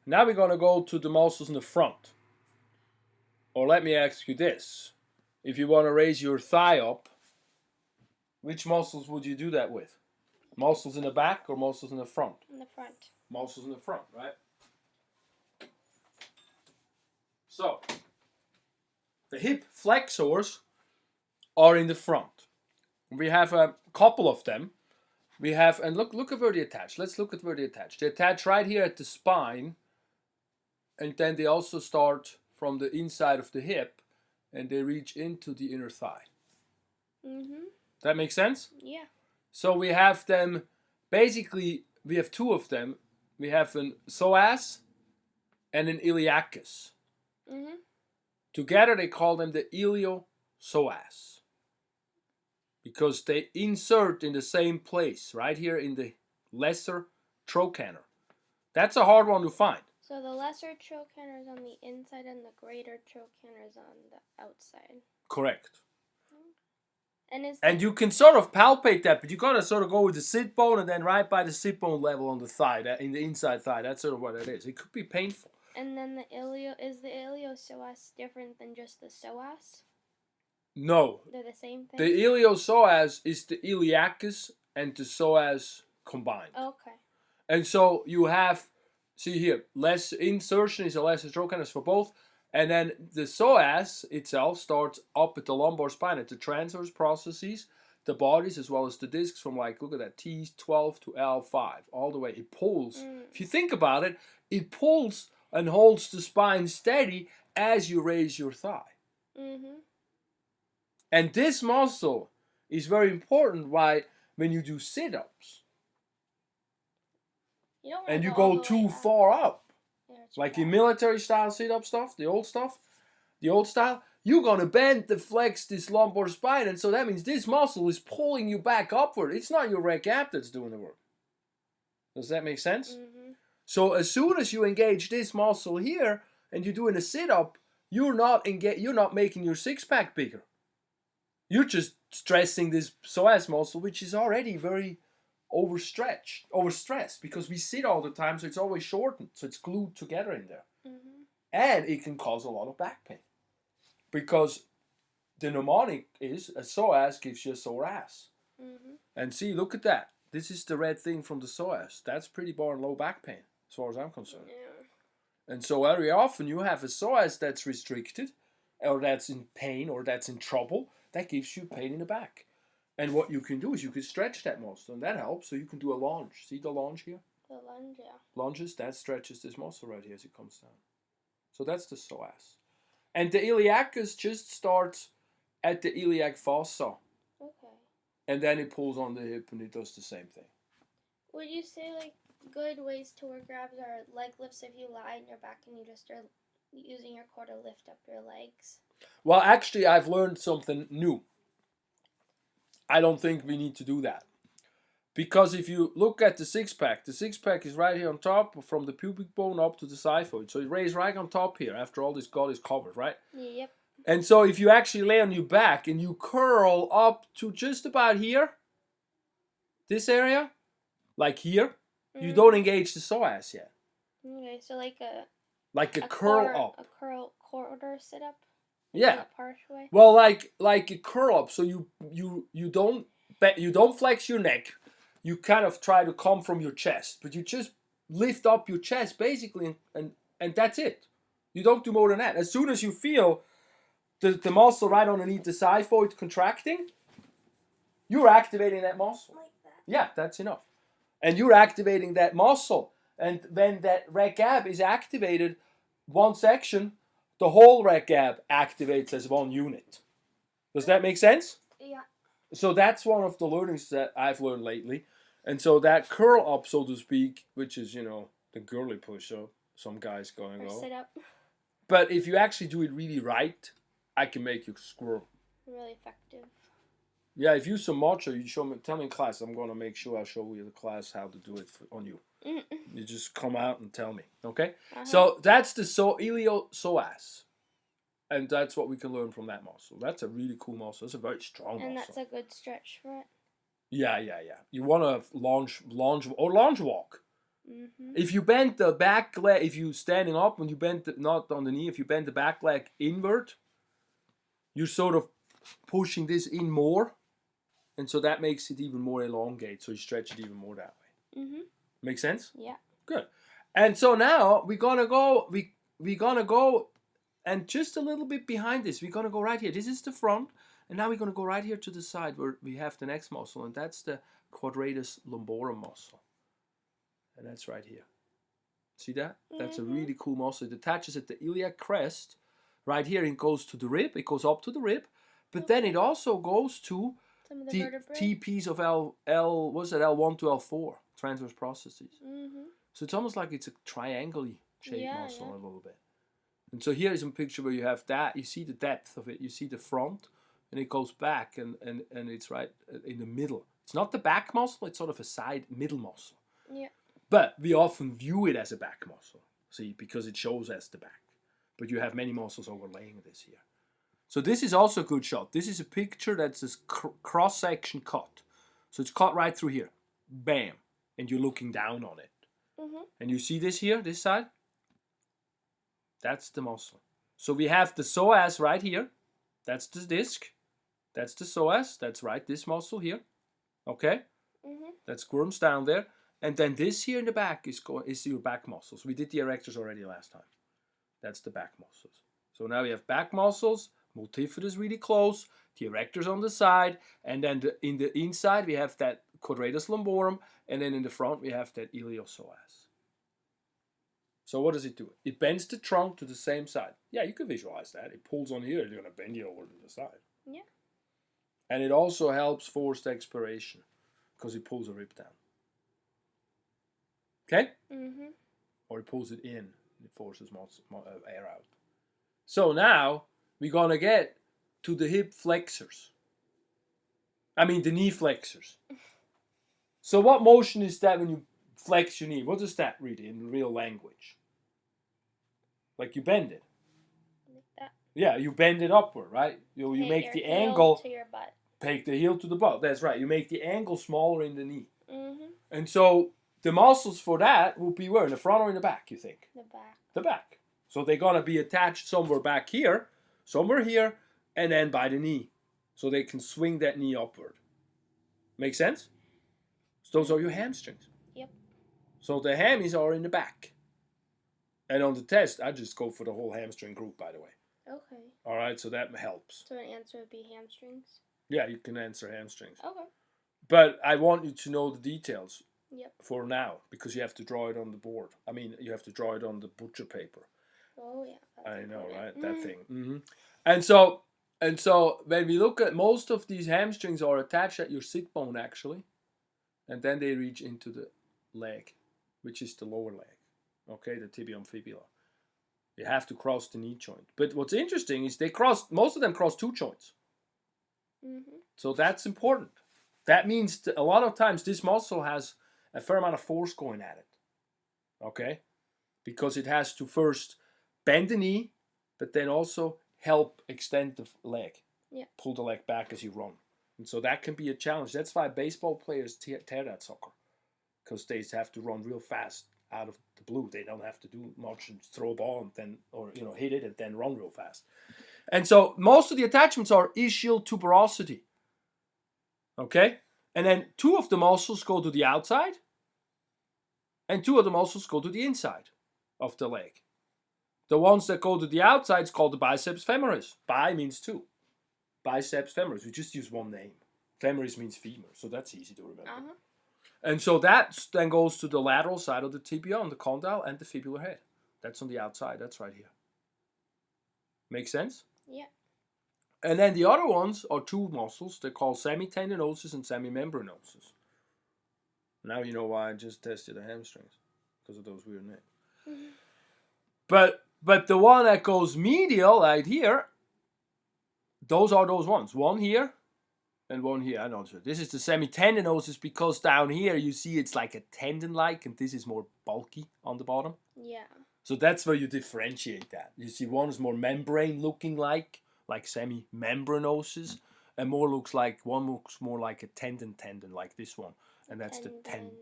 Now we're going to go to the muscles in the front. Or let me ask you this. If you want to raise your thigh up, which muscles would you do that with? Muscles in the back or muscles in the front? In the front. Muscles in the front, right? So, the hip flexors are in the front. We have a couple of them. We have, and look at where they attach. Let's look at where they attach. They attach right here at the spine, and then they also start from the inside of the hip, and they reach into the inner thigh. Mm-hmm. That makes sense? Yeah. So we have them, basically, we have two of them. We have an psoas and an iliacus. Mm-hmm. Together they call them the iliopsoas, because they insert in the same place, right here in the lesser trochanter. That's a hard one to find. So the lesser trochanter is on the inside and the greater trochanter is on the outside. Correct. And you can sort of palpate that, but you gotta sort of go with the sit bone and then right by the sit bone level on the thigh, in the inside thigh. That's sort of what it is. It could be painful. And then the iliopsoas different than just the psoas? No. They're the same thing? The iliopsoas is the iliacus and the psoas combined. Okay. And so you have, see here, less insertion is a lesser trochanter for both. And then the psoas itself starts up at the lumbar spine at the transverse processes, the bodies as well as the discs from like, look at that, T12 to L5, all the way. It pulls. If you think about it, it pulls and holds the spine steady as you raise your thigh. Mm-hmm. And this muscle is very important when you do sit-ups. And you go too far up. Like in military style sit-up stuff, the old style, you're going to bend the flex this lumbar spine, and so that means this muscle is pulling you back upward. It's not your rec ab that's doing the work. Does that make sense? Mm-hmm. So as soon as you engage this muscle here and you're doing a sit-up, you're not making your six-pack bigger. You're just stressing this psoas muscle, which is already very overstressed, because we sit all the time, so it's always shortened, so it's glued together in there. Mm-hmm. And it can cause a lot of back pain, because the mnemonic is a psoas gives you a sore ass. Mm-hmm. And see, look at that. This is the red thing from the psoas. That's pretty boring low back pain, as far as I'm concerned. Yeah. And so very often you have a psoas that's restricted, or that's in pain, or that's in trouble. That gives you pain in the back. And what you can do is you can stretch that muscle, and that helps. So you can do a lunge. See the lunge here? The lunge, yeah. Lunges, that stretches this muscle right here as it comes down. So that's the psoas. And the iliacus just starts at the iliac fossa. Okay. And then it pulls on the hip and it does the same thing. Would you say like good ways to work abs are leg lifts if you lie on your back and you just are using your core to lift up your legs? Well, actually, I've learned something new. I don't think we need to do that. Because if you look at the six-pack is right here on top from the pubic bone up to the xiphoid. So it lays right on top here after all this gut is covered, right? Yep. And so if you actually lay on your back and you curl up to just about here, this area, like here, you don't engage the psoas yet. Okay, so like a curl up. A quarter sit-up? Yeah. Partially? Well, like a curl up. So you don't flex your neck. You kind of try to come from your chest, but you just lift up your chest basically, and that's it. You don't do more than that. As soon as you feel the muscle right underneath the xiphoid contracting, you're activating that muscle. Like that? Yeah, that's enough. And you're activating that muscle. And when that rec ab is activated, one section, the whole rec ab activates as one unit. Does that make sense? Yeah. So that's one of the learnings that I've learned lately. And so that curl up, so to speak, which is, the girly push-up, some guys going, Or sit up. But if you actually do it really right, I can make you squirm. Really effective. Yeah, if you so much, or you tell me in class, I'm going to make sure I show you the class how to do it on you. You just come out and tell me, okay? Uh-huh. So that's the iliopsoas. And that's what we can learn from that muscle. That's a really cool muscle. It's a very strong muscle. And that's a good stretch for it. Yeah. You want to lunge walk. If you bend the back leg, if you're standing up and you bend not on the knee, if you bend the back leg inward, you're sort of pushing this in more, and so that makes it even more elongate. So you stretch it even more that way. Make sense? Yeah. Good. And so now we're gonna go. We're gonna go, and just a little bit behind this, we're gonna go right here. This is the front, and now we're gonna go right here to the side where we have the next muscle, and that's the Quadratus Lumborum muscle. And that's right here. See that? That's a really cool muscle. It attaches at the iliac crest. Right here it goes to the rib. It goes up to the rib. But then it also goes to Some of the the vertebrae. TPs of L1 to L4, transverse processes. So it's almost like it's a triangle shaped muscle a little bit. And so here is a picture where you have that. You see the depth of it. You see the front. And it goes back and it's right in the middle. It's not the back muscle. It's sort of a side middle muscle. Yeah. But we often view it as a back muscle, see, because it shows as the back. But you have many muscles overlaying this here. So this is also a good shot. This is a picture that's a cross-section cut. So it's cut right through here. Bam. And you're looking down on it. And you see this here, this side? That's the muscle. So we have the psoas right here. That's the disc. That's the psoas. That's right, this muscle here. Okay? That squirms down there. And then this here in the back is your back muscles. We did the erectors already last time. That's the back muscles. So now we have back muscles, multifidus really close, the erectors on the side, and then in the inside we have that Quadratus Lumborum, and then in the front we have that Iliopsoas. So what does it do? It bends the trunk to the same side. Yeah, you can visualize that. It pulls on here, it's going to bend you over to the side. Yeah. And it also helps forced expiration because it pulls a rib down. Okay? Or it pulls it in. It forces air out. So now we're going to get to the hip flexors. I mean the knee flexors. So what motion is that when you flex your knee? What does that read in real language? Like you bend it. Like that. Yeah, you bend it upward, right? You make the angle. To your butt. Take the heel to the butt. That's right. You make the angle smaller in the knee. And so the muscles for that will be where? In the front or in the back, you think? The back. The back. So they're going to be attached somewhere back here, somewhere here, and then by the knee. So they can swing that knee upward. Make sense? So those are your hamstrings. Yep. So the hammies are in the back. And on the test, I just go for the whole hamstring group, by the way. Okay. All right, so that helps. So an answer would be hamstrings? Yeah, you can answer hamstrings. Okay. But I want you to know the details. Yep. For now, because you have to draw it on the board. I mean, you have to draw it on the butcher paper. Oh yeah. I know, right? That thing. And so when we look at most of these hamstrings are attached at your sit bone actually, and then they reach into the leg, which is the lower leg. Okay, the tibia and fibula. You have to cross the knee joint. But what's interesting is most of them cross two joints. So that's important. That means that a lot of times this muscle has a fair amount of force going at it. Okay? Because it has to first bend the knee, but then also help extend the leg. Yeah. Pull the leg back as you run. And so that can be a challenge. That's why baseball players tear that sucker. Because they have to run real fast out of the blue. They don't have to do much and throw a ball and then, or hit it and then run real fast. And so most of the attachments are ischial tuberosity. Okay? And then two of the muscles go to the outside, and two of the muscles go to the inside of the leg. The ones that go to the outside is called the biceps femoris. Bi means two. Biceps femoris. We just use one name. Femoris means femur, so that's easy to remember. And so that then goes to the lateral side of the tibia on the condyle and the fibular head. That's on the outside. That's right here. Make sense? Yeah. And then the other ones are two muscles. They're called semitendinosus and semimembranosus. Now you know why I just tested the hamstrings. Because of those weird names. But the one that goes medial right here, those are those ones. One here and one here. I know this is the semitendinosus because down here you see it's like a tendon-like and this is more bulky on the bottom. Yeah. So that's where you differentiate that. You see one is more membrane-looking like semimembranosus, and one looks more like a tendon like this one, and that's the tendon.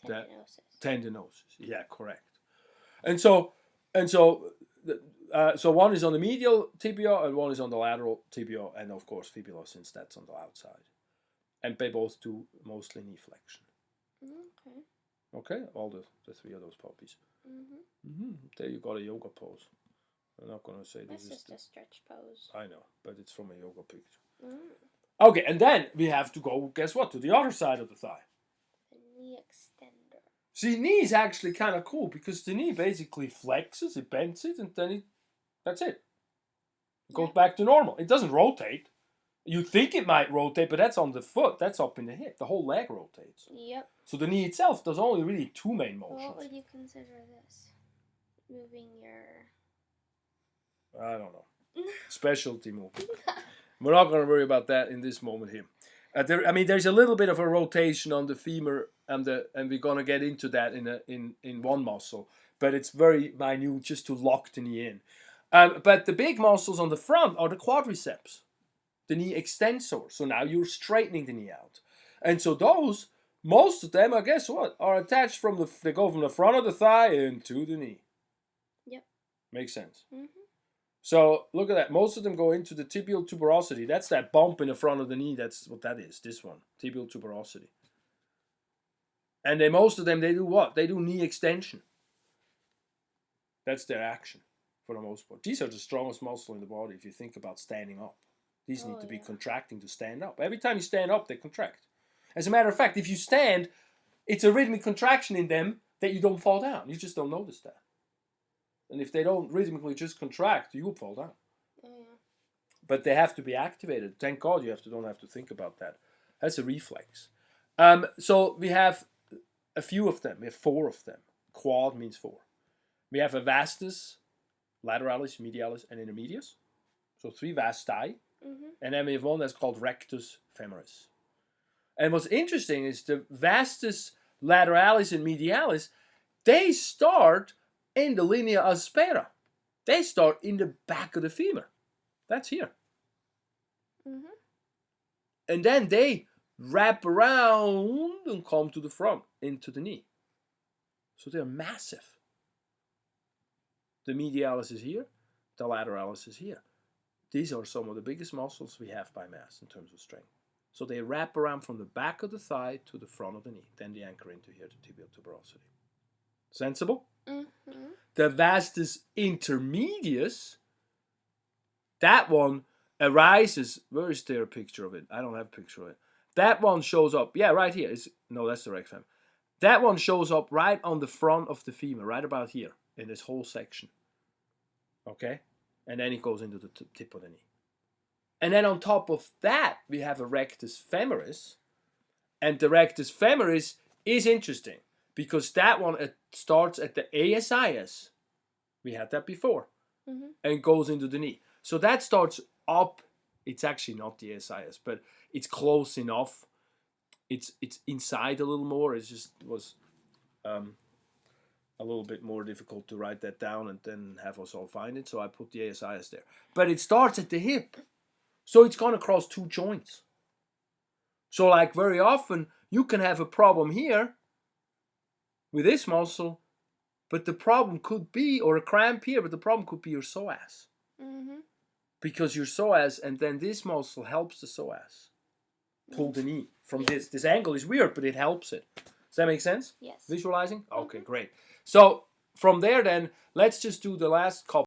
Tendinosus. Yeah, correct. And so one is on the medial tibia and one is on the lateral tibia, and of course fibula, since that's on the outside. And they both do mostly knee flexion. Okay. Okay, all the three of those puppies. There you got a yoga pose. I'm not going to say this is just a stretch pose. I know, but it's from a yoga picture. Okay, and then we have to go, guess what, to the other side of the thigh. The knee extender. See, knee is actually kind of cool because the knee basically flexes, it bends it, and then that's it. It goes back to normal. It doesn't rotate. You think it might rotate, but that's on the foot. That's up in the hip. The whole leg rotates. Yep. So the knee itself does only really two main motions. What would you consider this? Moving your... I don't know. Specialty movement. We're not going to worry about that in this moment here. There's a little bit of a rotation on the femur, and we're going to get into that in one muscle, but it's very minute just to lock the knee in. But the big muscles on the front are the quadriceps, the knee extensor. So now you're straightening the knee out, and so those, most of them, I guess what, are attached they go from the front of the thigh into the knee. Yep. Makes sense. So look at that. Most of them go into the tibial tuberosity. That's that bump in the front of the knee. That's what that is. This one, tibial tuberosity. And then most of them, they do what? They do knee extension. That's their action for the most part. These are the strongest muscle in the body if you think about standing up. These need to be contracting to stand up. Every time you stand up, they contract. As a matter of fact, if you stand, it's a rhythmic contraction in them that you don't fall down. You just don't notice that. And if they don't rhythmically just contract, you will fall down. But they have to be activated. Thank God you don't have to think about that. That's a reflex. So we have a few of them. We have 4 of them. Quad means 4. We have a vastus, lateralis, medialis, and intermedius. So 3 vasti. And then we have one that's called rectus femoris. And what's interesting is the vastus, lateralis, and medialis, they start in the linea aspera. They start in the back of the femur. That's here. And then they wrap around and come to the front, into the knee. So they're massive. The medialis is here. The lateralis is here. These are some of the biggest muscles we have by mass in terms of strength. So they wrap around from the back of the thigh to the front of the knee. Then they anchor into here, the tibial tuberosity. Sensible? The vastus intermedius, that one arises. Where is there a picture of it? I don't have a picture of it. That one shows up. Yeah, right here. No, that's the rectum. That one shows up right on the front of the femur, right about here in this whole section. Okay? And then it goes into the tip of the knee. And then on top of that, we have a rectus femoris. And the rectus femoris is interesting because that one starts at the ASIS. We had that before. And goes into the knee. So that starts up. It's actually not the ASIS, but it's close enough. It's inside a little more. It just was a little bit more difficult to write that down and then have us all find it. So I put the ASIS there. But it starts at the hip. So it's going to cross 2 joints. So like very often, you can have a problem here with this muscle, but the problem could be, or a cramp here, but the problem could be your psoas. Because your psoas, and then this muscle helps the psoas pull the knee from this. This angle is weird, but it helps it. Does that make sense? Yes. Visualizing? Okay, great. So from there then, let's just do the last couple.